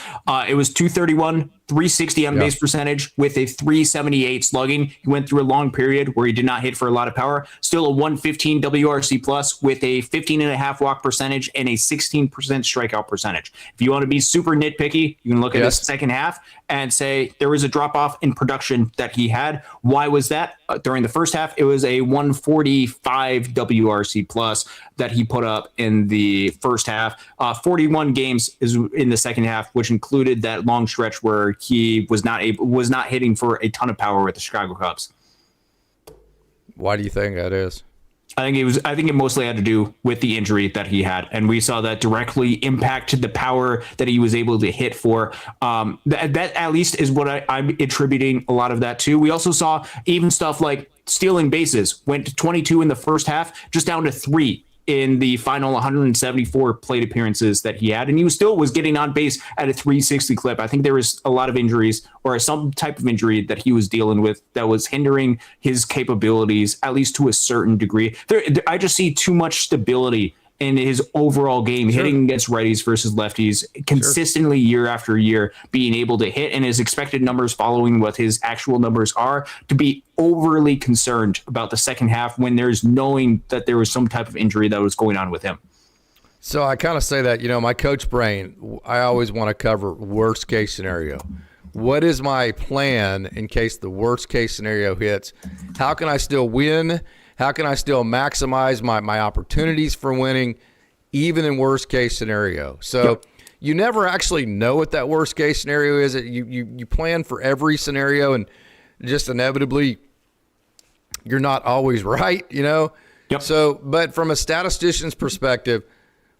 It was 231, 360 on base percentage with a 378 slugging. He went through a long period where he did not hit for a lot of power. Still a 115 WRC plus with a 15.5 walk percentage and a 16% strikeout percentage. If you want to be super nitpicky, you can look at his second half and say there was a drop off in production that he had. Why was that? During the first half, it was a 145 WRC plus that he put up in the first half. 41 games is in the second half, which included that long stretch where he was not hitting for a ton of power with the Chicago Cubs. Why do you think that is? I think it mostly had to do with the injury that he had, and we saw that directly impacted the power that he was able to hit for. That at least is what I'm attributing a lot of that to. We also saw even stuff like stealing bases went to 22 in the first half, just down to 3 in the final 174 plate appearances that he had, and he still was getting on base at a 360 clip. I think there was a lot of injuries or some type of injury that he was dealing with that was hindering his capabilities, at least to a certain degree. I just see too much stability in his overall game, hitting against righties versus lefties consistently year after year, being able to hit, and his expected numbers following what his actual numbers are, to be overly concerned about the second half when there's knowing that there was some type of injury that was going on with him. So I kind of say that, my coach brain, I always want to cover worst case scenario. What is my plan in case the worst case scenario hits? How can I still win? How can I still maximize my opportunities for winning, even in worst case scenario? So you never actually know what that worst case scenario is. You plan for every scenario, and just inevitably you're not always right, So, but from a statistician's perspective,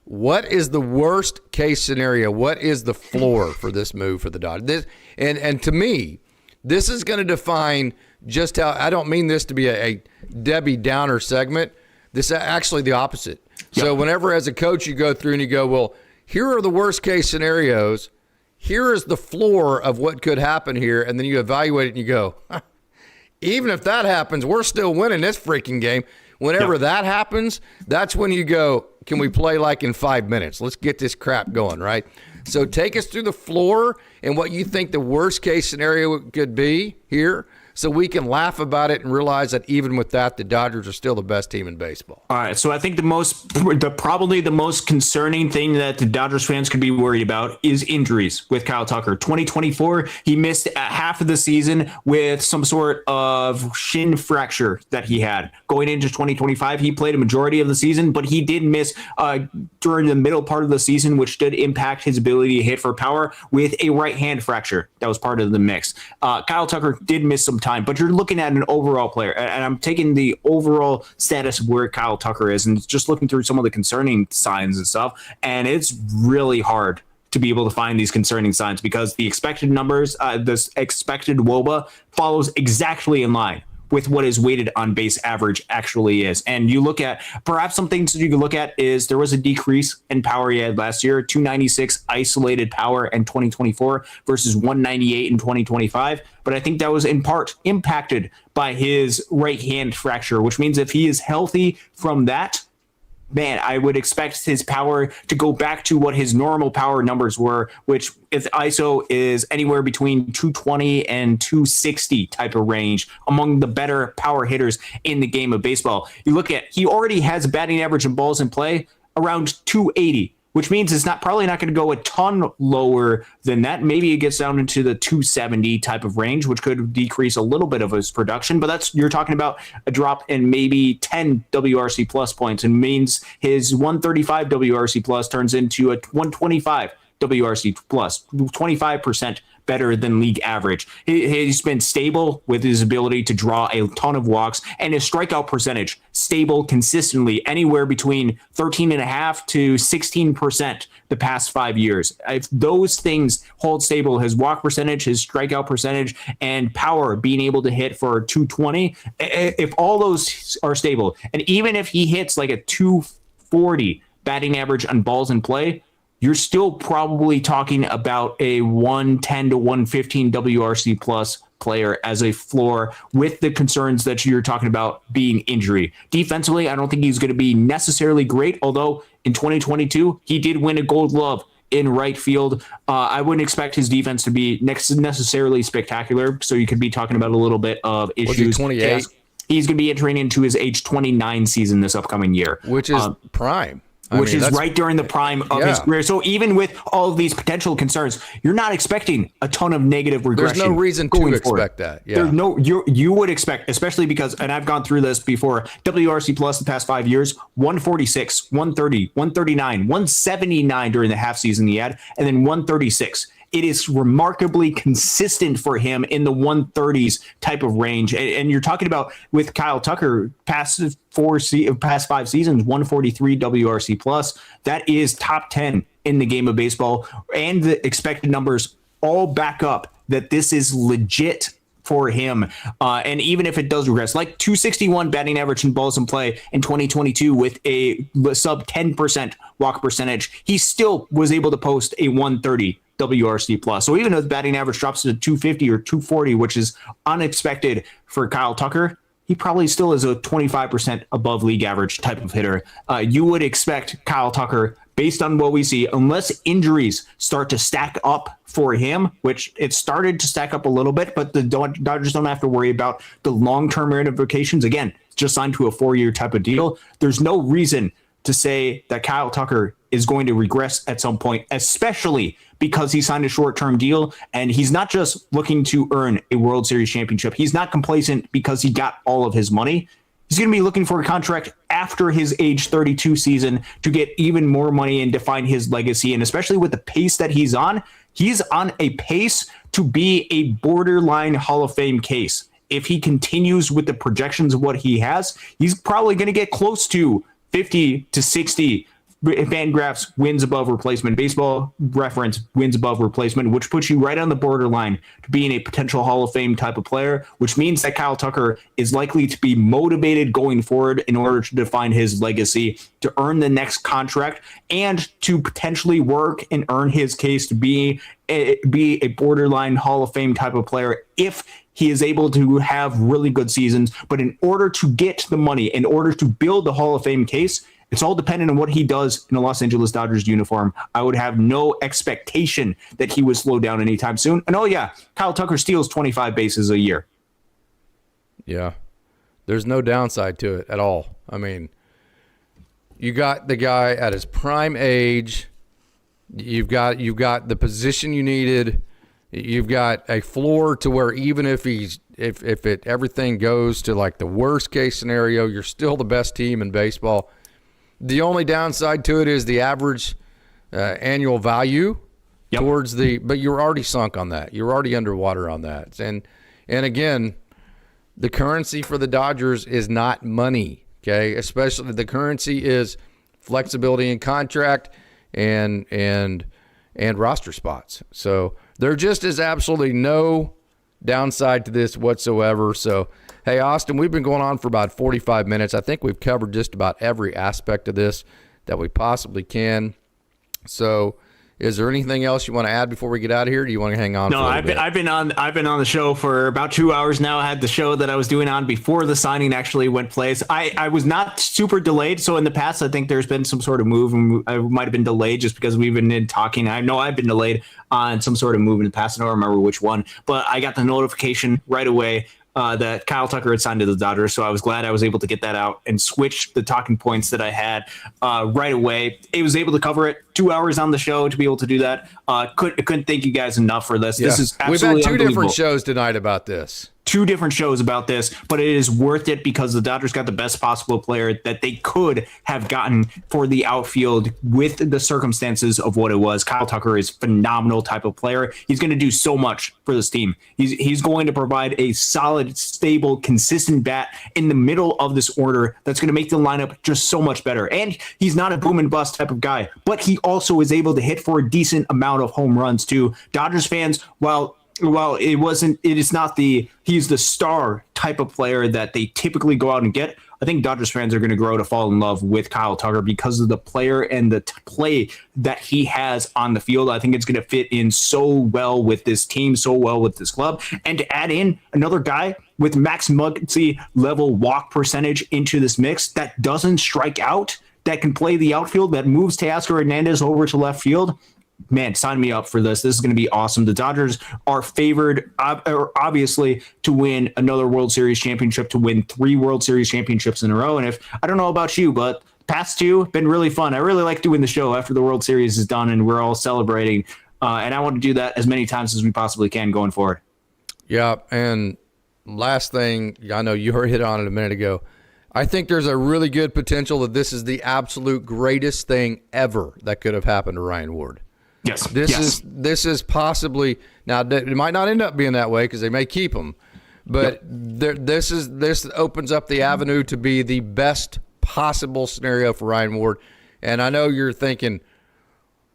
what is the worst case scenario? What is the floor for this move for the Dodgers? And to me, this is going to define just how. I don't mean this to be a Debbie Downer segment. This is actually the opposite. So whenever as a coach you go through and you go, well, here are the worst case scenarios. Here is the floor of what could happen here. And then you evaluate it and you go, even if that happens, we're still winning this freaking game. Whenever that happens, that's when you go, can we play like in 5 minutes? Let's get this crap going, right? So take us through the floor and what you think the worst case scenario could be here, so we can laugh about it and realize that even with that, the Dodgers are still the best team in baseball. All right, so I think probably the most concerning thing that the Dodgers fans could be worried about is injuries with Kyle Tucker. 2024, he missed half of the season with some sort of shin fracture that he had. Going into 2025, he played a majority of the season, but he did miss during the middle part of the season, which did impact his ability to hit for power with a right hand fracture. That was part of the mix. Kyle Tucker did miss some time, but you're looking at an overall player, and I'm taking the overall status of where Kyle Tucker is and just looking through some of the concerning signs and stuff, and it's really hard to be able to find these concerning signs because the expected numbers, this expected WOBA follows exactly in line with what his weighted on base average actually is. And you look at perhaps some things that you can look at is there was a decrease in power he had last year, 296 isolated power in 2024 versus 198 in 2025. But I think that was in part impacted by his right hand fracture, which means if he is healthy from that, man, I would expect his power to go back to what his normal power numbers were, which if ISO is anywhere between 220 and 260 type of range among the better power hitters in the game of baseball. You look at, he already has a batting average in balls in play around 280, which means it's probably not going to go a ton lower than that. Maybe it gets down into the 270 type of range, which could decrease a little bit of his production. But you're talking about a drop in maybe 10 WRC plus points, and means his 135 WRC plus turns into a 125 WRC plus, 25% better than league average. He's been stable with his ability to draw a ton of walks, and his strikeout percentage stable consistently anywhere between 13.5% to 16% the past 5 years. If those things hold stable, his walk percentage, his strikeout percentage, and power being able to hit for 220, if all those are stable, and even if he hits like a 240 batting average on balls in play, you're still probably talking about a 110 to 115 WRC plus player as a floor, with the concerns that you're talking about being injury. Defensively, I don't think he's going to be necessarily great, although in 2022, he did win a Gold Glove in right field. I wouldn't expect his defense to be necessarily spectacular, so you could be talking about a little bit of issues. Was he 28? He's going to be entering into his age 29 season this upcoming year. Which is prime. Which is right during the prime of his career. So even with all of these potential concerns, you're not expecting a ton of negative regression. There's no reason to expect that. Yeah. There's no, you would expect, especially because, and I've gone through this before, WRC plus the past 5 years, 146, 130, 139, 179 during the half season he had, and then 136. It is remarkably consistent for him in the 130s type of range. And you're talking about with Kyle Tucker, past 5 seasons, 143 WRC plus. That is top 10 in the game of baseball. And the expected numbers all back up that this is legit for him. And even if it does regress, like 261 batting average in balls in play in 2022 with a sub 10% walk percentage, he still was able to post a 130 WRC plus. So even though the batting average drops to 250 or 240, which is unexpected for Kyle Tucker, he probably still is a 25% above league average type of hitter. You would expect Kyle Tucker, based on what we see, unless injuries start to stack up for him, which it started to stack up a little bit, but the Dodgers don't have to worry about the long-term ramifications. Again, just signed to a 4-year type of deal. There's no reason to say that Kyle Tucker is going to regress at some point, especially because he signed a short-term deal and he's not just looking to earn a World Series championship. He's not complacent because he got all of his money. He's going to be looking for a contract after his age 32 season to get even more money and define his legacy. And especially with the pace that he's on a pace to be a borderline Hall of Fame case. If he continues with the projections of what he has, he's probably going to get close to 50 to 60 Fangraphs wins above replacement, Baseball Reference wins above replacement, which puts you right on the borderline to being a potential Hall of Fame type of player, which means that Kyle Tucker is likely to be motivated going forward in order to define his legacy, to earn the next contract, and to potentially work and earn his case to be a borderline Hall of Fame type of player if he is able to have really good seasons. But in order to get the money, in order to build the Hall of Fame case, it's all dependent on what he does in a Los Angeles Dodgers uniform. I would have no expectation that he would slow down anytime soon. And Kyle Tucker steals 25 bases a year. Yeah. There's no downside to it at all. I mean, you got the guy at his prime age. You've got the position you needed. You've got a floor to where even if everything goes to like the worst case scenario, you're still the best team in baseball. The only downside to it is the average annual value towards but you're already sunk on that. You're already underwater on that. And again, the currency for the Dodgers is not money, okay? Especially the currency is flexibility in contract and roster spots. So there just is absolutely no downside to this whatsoever. So, hey, Austin, we've been going on for about 45 minutes. I think we've covered just about every aspect of this that we possibly can. So, is there anything else you want to add before we get out of here? Or do you want to hang on? No, I've been on the show for about 2 hours now. I had the show that I was doing on before the signing actually went place. I was not super delayed. So in the past, I think there's been some sort of move, and I might have been delayed just because we've been talking. I know I've been delayed on some sort of move in the past. I don't remember which one, but I got the notification right away that Kyle Tucker had signed to the Dodgers. So I was glad I was able to get that out and switch the talking points that I had right away. It was able to cover it 2 hours on the show to be able to do that. Couldn't thank you guys enough for this. Yeah. This is We've absolutely had two unbelievable. different shows tonight about this. 2 different shows about this, but it is worth it because the Dodgers got the best possible player that they could have gotten for the outfield with the circumstances of what it was. Kyle Tucker is a phenomenal type of player. He's going to do so much for this team. He's going to provide a solid, stable, consistent bat in the middle of this order that's going to make the lineup just so much better. And he's not a boom and bust type of guy, but he also is able to hit for a decent amount of home runs too. Dodgers fans, he's the star type of player that they typically go out and get. I think Dodgers fans are going to grow to fall in love with Kyle Tucker because of the player and the play that he has on the field. I think it's going to fit in so well with this team, so well with this club. And to add in another guy with Max Muncy level walk percentage into this mix that doesn't strike out, that can play the outfield, that moves Teoscar Hernandez over to left field. Man, sign me up for this. This is going to be awesome. The Dodgers are favored, obviously, to win another World Series championship, to win 3 World Series championships in a row. And I don't know about you, but past 2 have been really fun. I really like doing the show after the World Series is done and we're all celebrating. And I want to do that as many times as we possibly can going forward. Yeah, and last thing, I know you hit on it a minute ago. I think there's a really good potential that this is the absolute greatest thing ever that could have happened to Ryan Ward. Yes. This is possibly, now it might not end up being that way because they may keep him, but this opens up the avenue to be the best possible scenario for Ryan Ward. And I know you're thinking,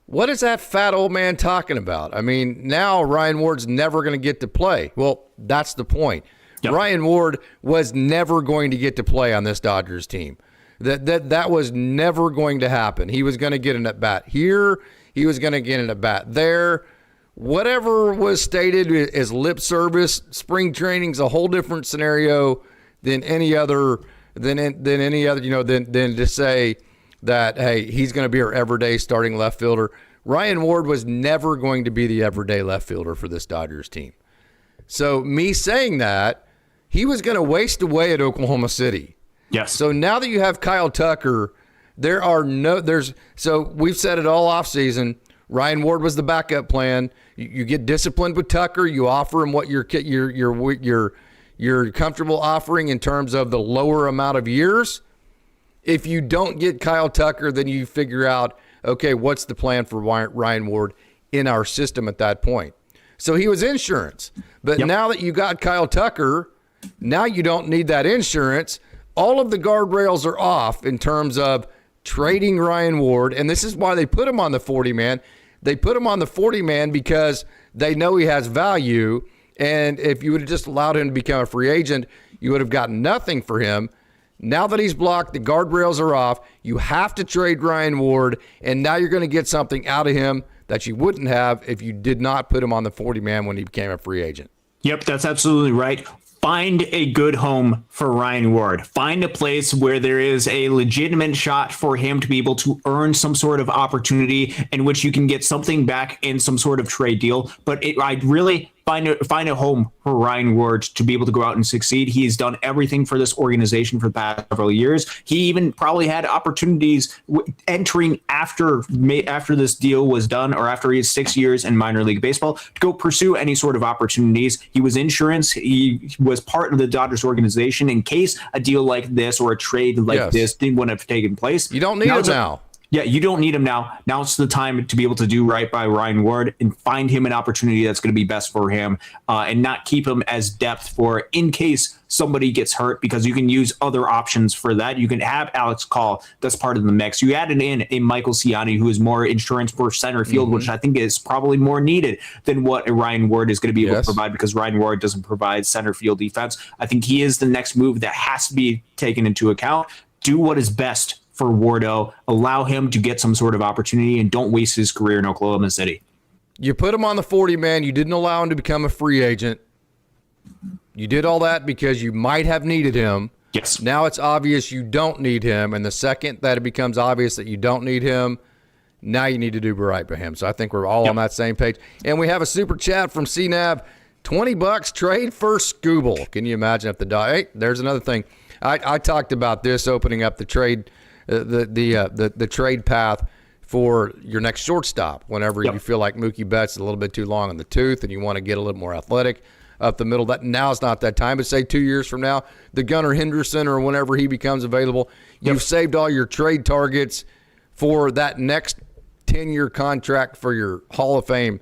what is that fat old man talking about? I mean, now Ryan Ward's never going to get to play. Well, that's the point. Yep. Ryan Ward was never going to get to play on this Dodgers team. That was never going to happen. He was going to get an at bat here. He was going to get an at bat there. Whatever was stated as lip service. Spring training's a whole different scenario than any other. Than to say that, hey, he's going to be our everyday starting left fielder. Ryan Ward was never going to be the everyday left fielder for this Dodgers team. So me saying that, he was going to waste away at Oklahoma City. Yes. So now that you have Kyle Tucker, so we've said it all offseason. Ryan Ward was the backup plan. You get disciplined with Tucker. You offer him what you're comfortable offering in terms of the lower amount of years. If you don't get Kyle Tucker, then you figure out, okay, what's the plan for Ryan Ward in our system at that point? So he was insurance. But now that you got Kyle Tucker, now you don't need that insurance. All of the guardrails are off in terms of trading Ryan Ward, and this is why they put him on the 40-man. They put him on the 40-man because they know he has value, and if you would have just allowed him to become a free agent, you would have gotten nothing for him. Now that he's blocked, the guardrails are off. You have to trade Ryan Ward, and now you're going to get something out of him that you wouldn't have if you did not put him on the 40-man when he became a free agent. Yep, that's absolutely right. Find a good home for Ryan Ward. Find a place where there is a legitimate shot for him to be able to earn some sort of opportunity in which you can get something back in some sort of trade deal. But I'd really find a home for Ryan Ward to be able to go out and succeed. He's done everything for this organization for the past several years. He even probably had opportunities entering after this deal was done, or after he had 6 years in minor league baseball, to go pursue any sort of opportunities. He was insurance. He was part of the Dodgers organization in case a deal like this or a trade like this wouldn't have taken place. You don't need him now. Yeah, you don't need him now. Now it's the time to be able to do right by Ryan Ward and find him an opportunity that's going to be best for him, and not keep him as depth for in case somebody gets hurt, because you can use other options for that. You can have Alex Call, that's part of the mix. You added in a Michael Ciani, who is more insurance for center field, which I think is probably more needed than what a Ryan Ward is going to be able to provide, because Ryan Ward doesn't provide center field defense. I think he is the next move that has to be taken into account. Do what is best for Wardo, allow him to get some sort of opportunity, and don't waste his career in Oklahoma City. You put him on the 40-man. You didn't allow him to become a free agent. You did all that because you might have needed him. Yes. Now it's obvious you don't need him, and the second that it becomes obvious that you don't need him, now you need to do right by him. So I think we're all on that same page. And we have a super chat from CNAB, $20 trade for Scooble. Can you imagine if hey, there's another thing. I talked about this, opening up the trade the trade path for your next shortstop whenever you feel like Mookie Betts is a little bit too long in the tooth and you want to get a little more athletic up the middle. That now's not that time, but say 2 years from now, the Gunnar Henderson or whenever he becomes available, you've saved all your trade targets for that next 10-year contract for your Hall of Fame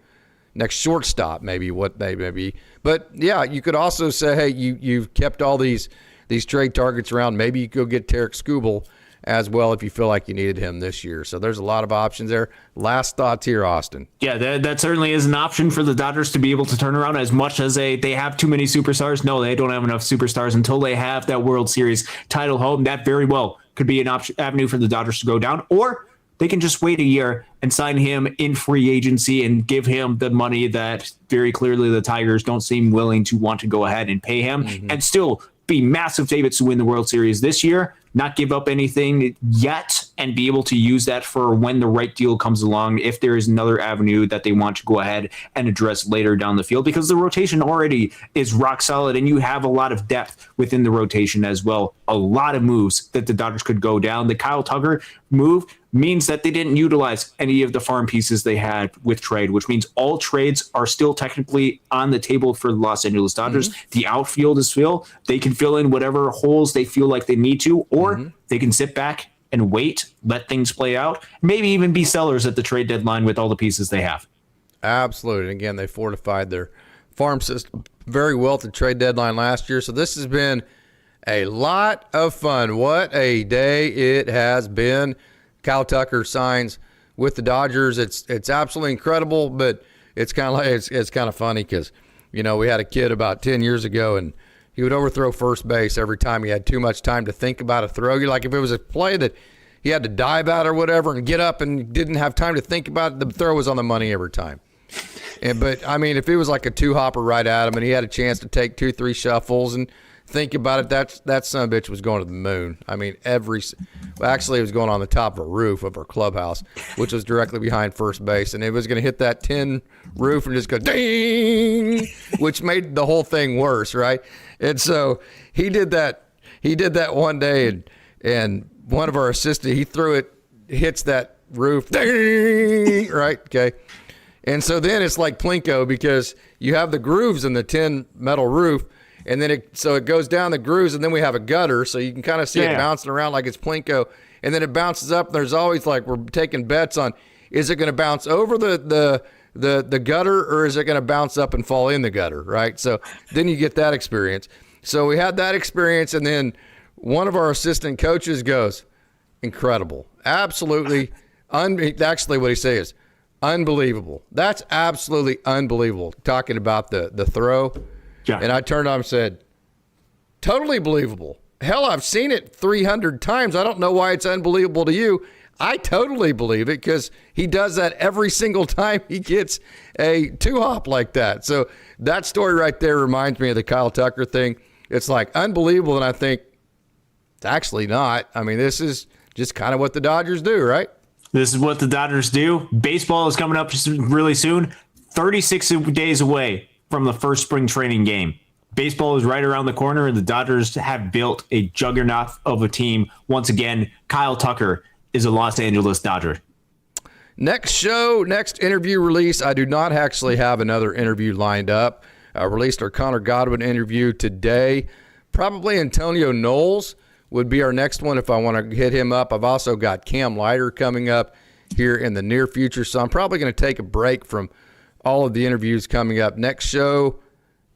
next shortstop, maybe what they may be. But yeah, you could also say, hey, you've kept all these trade targets around. Maybe you could go get Tarek Skubal as well if you feel like you needed him this year. So there's a lot of options there. Last thoughts here, Austin. Yeah, that certainly is an option for the Dodgers to be able to turn around. As much as they have too many superstars. No, they don't have enough superstars until they have that World Series title home. That very well could be an avenue for the Dodgers to go down, or they can just wait a year and sign him in free agency and give him the money that very clearly the Tigers don't seem willing to want to go ahead and pay him, and still be massive favorites to win the World Series this year, not give up anything yet, and be able to use that for when the right deal comes along, if there is another avenue that they want to go ahead and address later down the field, because the rotation already is rock solid and you have a lot of depth within the rotation as well. A lot of moves that the Dodgers could go down. The Kyle Tucker move means that they didn't utilize any of the farm pieces they had with trade, which means all trades are still technically on the table for the Los Angeles Dodgers. The outfield is filled. They can fill in whatever holes they feel like they need to, or they can sit back and wait, let things play out, maybe even be sellers at the trade deadline with all the pieces they have. Absolutely. And again, they fortified their farm system very well at the trade deadline last year. So this has been a lot of fun. What a day it has been. Kyle Tucker signs with the Dodgers. It's absolutely incredible, but it's kind of like it's kind of funny because, you know, we had a kid about 10 years ago and he would overthrow first base every time he had too much time to think about a throw. You're like, if it was a play that he had to dive out or whatever and get up and didn't have time to think about it, the throw was on the money every time. But I mean, if it was like a two-hopper right at him and he had a chance to take 2-3 shuffles and think about it, that son of a bitch was going to the moon. I mean, actually it was going on the top of a roof of our clubhouse, which was directly behind first base, and it was going to hit that tin roof and just go ding, which made the whole thing worse, right? And so he did that one day, and one of our assistants, he threw it, hits that roof, ding, right? Okay. And so then it's like Plinko, because you have the grooves in the tin metal roof, and then it goes down the grooves, and then we have a gutter, so you can kind of see it bouncing around like it's Plinko, and then it bounces up. There's always like, we're taking bets on, is it going to bounce over the gutter, or is it going to bounce up and fall in the gutter, right? So then you get that experience. So we had that experience, and then one of our assistant coaches goes, incredible, absolutely, actually what he says, unbelievable. That's absolutely unbelievable, talking about the throw. Yeah. And I turned on him and said, totally believable. Hell, I've seen it 300 times. I don't know why it's unbelievable to you. I totally believe it because he does that every single time he gets a two-hop like that. So that story right there reminds me of the Kyle Tucker thing. It's like unbelievable, and I think it's actually not. I mean, this is just kind of what the Dodgers do, right? This is what the Dodgers do. Baseball is coming up really soon, 36 days away from the first spring training game. Baseball is right around the corner, and the Dodgers have built a juggernaut of a team. Once again, Kyle Tucker is a Los Angeles Dodger. Next interview release. I do not actually have another interview lined up. I released our Connor Godwin interview today. Probably Antonio Knowles would be our next one if I want to hit him up. I've also got Cam Leiter coming up here in the near future, so I'm probably going to take a break from all of the interviews coming up. Next show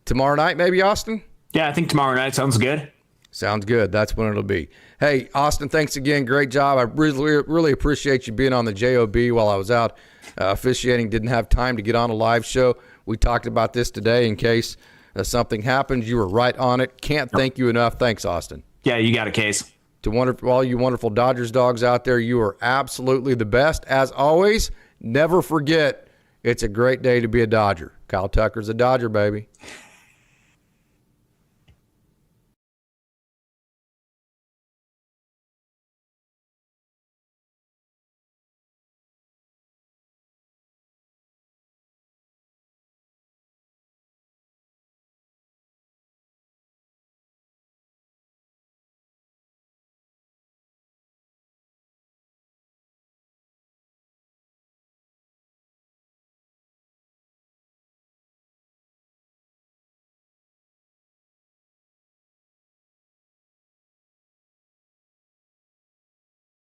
tomorrow night, maybe, Austin? Yeah, I think tomorrow night sounds good. Sounds good. That's when it'll be. Hey, Austin, thanks again. Great job. I really appreciate you being on the JOB while I was out officiating. Didn't have time to get on a live show. We talked about this today in case something happens. You were right on it. Can't thank you enough. Thanks, Austin. Yeah, you got a case. To all you wonderful Dodgers dogs out there, you are absolutely the best. As always, never forget, it's a great day to be a Dodger. Kyle Tucker's a Dodger, baby.